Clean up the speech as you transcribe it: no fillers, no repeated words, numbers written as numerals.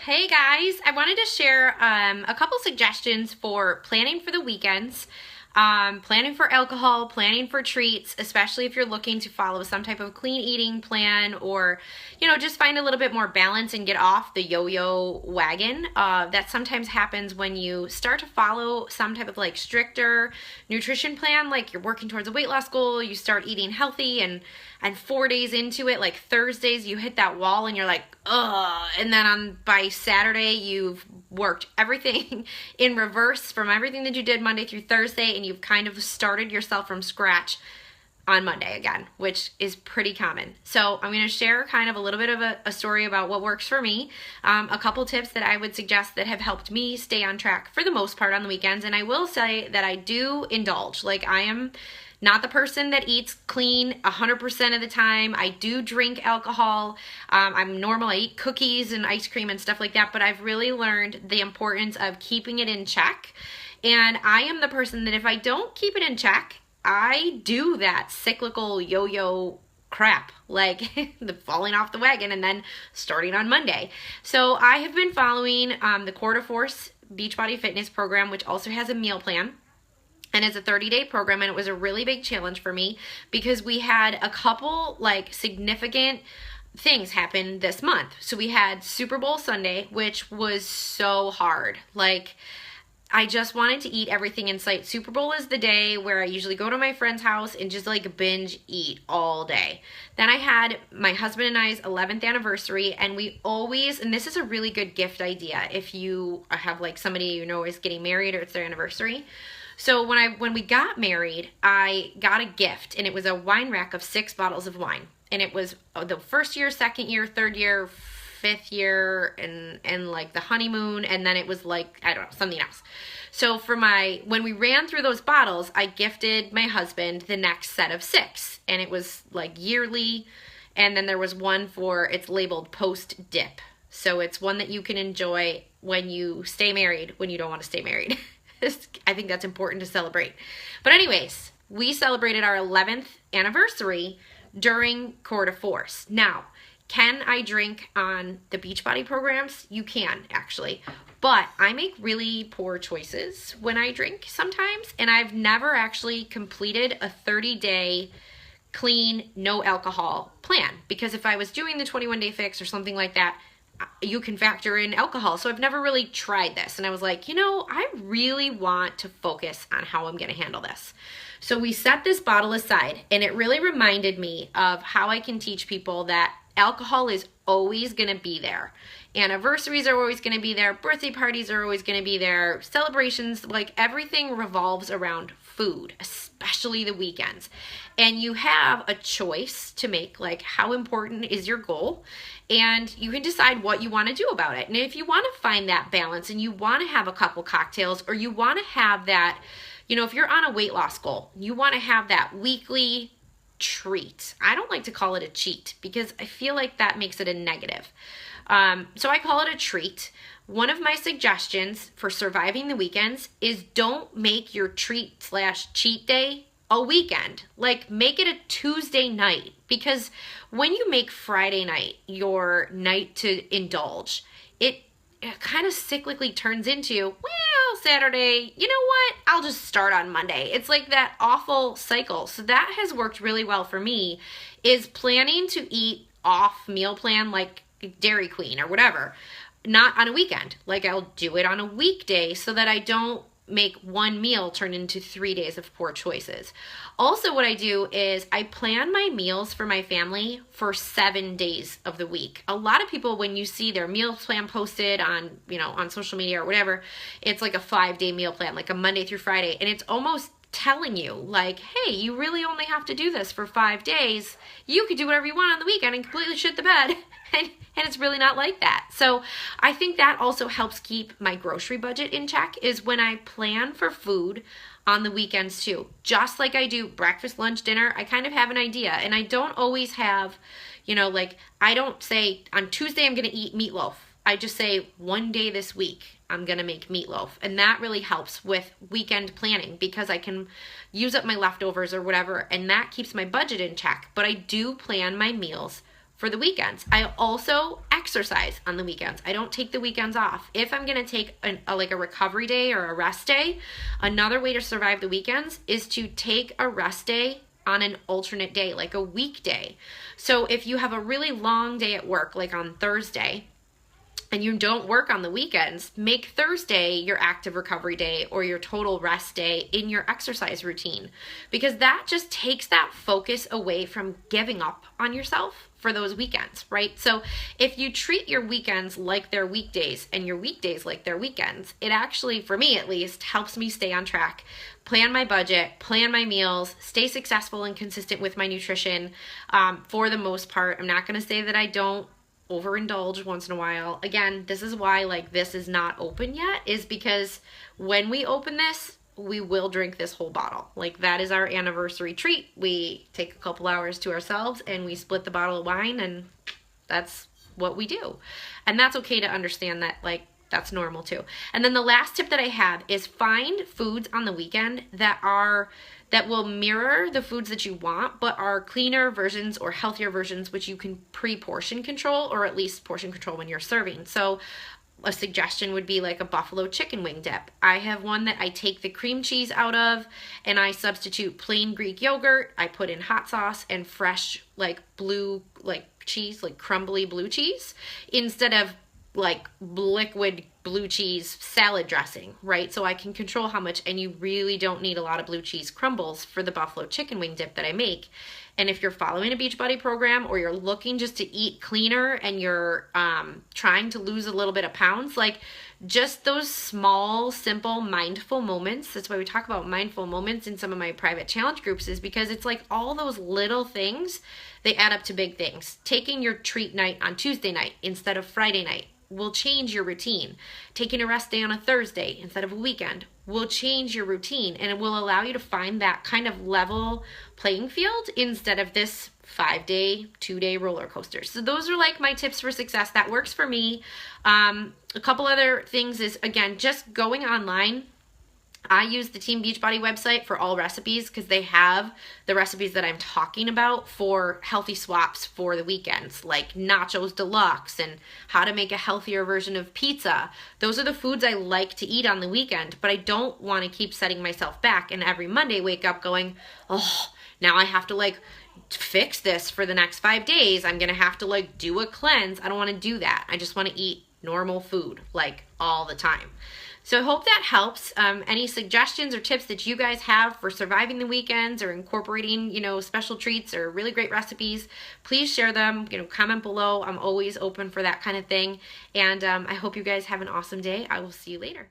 Hey guys, I wanted to share a couple suggestions for planning for the weekends, planning for alcohol, planning for treats, especially if you're looking to follow some type of clean eating plan or, just find a little bit more balance and get off the yo-yo wagon. That sometimes happens when you start to follow some type of like stricter nutrition plan, like you're working towards a weight loss goal, you start eating healthy and 4 days into it, like Thursdays, you hit that wall and you're like, ugh. And then by Saturday, you've worked everything in reverse from everything that you did Monday through Thursday, and you've kind of started yourself from scratch on Monday again, which is pretty common. So I'm going to share kind of a little bit of a story about what works for me, a couple tips that I would suggest that have helped me stay on track for the most part on the weekends. And I will say that I do indulge. Like, I am not the person that eats clean 100% of the time. I do drink alcohol. I'm normal. I eat cookies and ice cream and stuff like that, but I've really learned the importance of keeping it in check. And I am the person that if I don't keep it in check, I do that cyclical yo-yo crap, like the falling off the wagon and then starting on Monday. So I have been following the Core de Force Beachbody Fitness program, which also has a meal plan. And it's a 30-day program, and it was a really big challenge for me because we had a couple like significant things happen this month. So we had Super Bowl Sunday, which was so hard. Like, I just wanted to eat everything in sight. Super Bowl is the day where I usually go to my friend's house and just like binge eat all day. Then I had my husband and I's 11th anniversary, and we always, and this is a really good gift idea if you have like somebody you know is getting married or it's their anniversary. So when we got married, I got a gift, and it was a wine rack of 6 bottles of wine. And it was the first year, second year, third year, fifth year, and like the honeymoon, and then it was like, I don't know, something else. So when we ran through those bottles, I gifted my husband the next set of 6. And it was like yearly, and then there was one it's labeled post dip. So it's one that you can enjoy when you stay married, when you don't want to stay married. I think that's important to celebrate. But anyways, we celebrated our 11th anniversary during Core de Force. Now, can I drink on the Beachbody programs? You can, actually. But I make really poor choices when I drink sometimes, and I've never actually completed a 30-day clean, no alcohol plan. Because if I was doing the 21-day fix or something like that, you can factor in alcohol. So I've never really tried this. And I was like, I really want to focus on how I'm going to handle this. So we set this bottle aside, and it really reminded me of how I can teach people that alcohol is always going to be there. Anniversaries are always going to be there. Birthday parties are always going to be there. Celebrations, like everything revolves around food, especially the weekends. And you have a choice to make, like how important is your goal, and you can decide what you want to do about it. And if you want to find that balance and you want to have a couple cocktails, or you want to have that, if you're on a weight loss goal, you want to have that weekly treat. I don't like to call it a cheat because I feel like that makes it a negative. So I call it a treat. One of my suggestions for surviving the weekends is don't make your treat/cheat day a weekend. Like, make it a Tuesday night, because when you make Friday night your night to indulge, it kind of cyclically turns into, well, Saturday, you know what? I'll just start on Monday. It's like that awful cycle. So that has worked really well for me, is planning to eat off meal plan like Dairy Queen or whatever, not on a weekend. Like, I'll do it on a weekday so that I don't make one meal turn into 3 days of poor choices. Also, what I do is I plan my meals for my family for 7 days of the week. A lot of people, when you see their meal plan posted on, on social media or whatever, it's like a 5-day meal plan, like a Monday through Friday. And it's almost telling you like, hey, you really only have to do this for 5 days. You could do whatever you want on the weekend and completely shit the bed. And it's really not like that. So I think that also helps keep my grocery budget in check, is when I plan for food on the weekends too. Just like I do breakfast, lunch, dinner, I kind of have an idea. And I don't always have, I don't say on Tuesday I'm going to eat meatloaf. I just say one day this week I'm going to make meatloaf. And that really helps with weekend planning, because I can use up my leftovers or whatever, and that keeps my budget in check. But I do plan my meals for the weekends. I also exercise on the weekends. I don't take the weekends off. If I'm going to take like a recovery day or a rest day, another way to survive the weekends is to take a rest day on an alternate day, like a weekday. So if you have a really long day at work, like on Thursday, and you don't work on the weekends, make Thursday your active recovery day or your total rest day in your exercise routine, because that just takes that focus away from giving up on yourself for those weekends, right? So if you treat your weekends like they're weekdays and your weekdays like they're weekends, it actually, for me at least, helps me stay on track, plan my budget, plan my meals, stay successful and consistent with my nutrition. For the most part, I'm not going to say that I don't overindulge once in a while. Again, this is why like this is not open yet, is because when we open this, we will drink this whole bottle. Like that is our anniversary treat. We take a couple hours to ourselves and we split the bottle of wine, and that's what we do. And that's okay to understand that, like, that's normal too. And then the last tip that I have is find foods on the weekend that will mirror the foods that you want, but are cleaner versions or healthier versions, which you can pre-portion control, or at least portion control when you're serving. So a suggestion would be like a buffalo chicken wing dip. I have one that I take the cream cheese out of and I substitute plain Greek yogurt. I put in hot sauce and fresh like blue like cheese, like crumbly blue cheese, instead of like liquid blue cheese salad dressing, right? So I can control how much, and you really don't need a lot of blue cheese crumbles for the buffalo chicken wing dip that I make. And if you're following a Beachbody program, or you're looking just to eat cleaner and you're trying to lose a little bit of pounds, like just those small, simple, mindful moments. That's why we talk about mindful moments in some of my private challenge groups, is because it's like all those little things, they add up to big things. Taking your treat night on Tuesday night instead of Friday night will change your routine. Taking a rest day on a Thursday instead of a weekend will change your routine, and it will allow you to find that kind of level playing field instead of this 5-day, 2-day roller coaster. So those are like my tips for success. That works for me. A couple other things is, again, just going online. I use the Team Beachbody website for all recipes because they have the recipes that I'm talking about for healthy swaps for the weekends, like nachos deluxe and how to make a healthier version of pizza. Those are the foods I like to eat on the weekend, but I don't want to keep setting myself back and every Monday wake up going, oh, now I have to like fix this for the next 5 days. I'm going to have to like do a cleanse. I don't want to do that. I just want to eat normal food like all the time. So I hope that helps. Any suggestions or tips that you guys have for surviving the weekends or incorporating, special treats or really great recipes, please share them. Comment below. I'm always open for that kind of thing. And I hope you guys have an awesome day. I will see you later.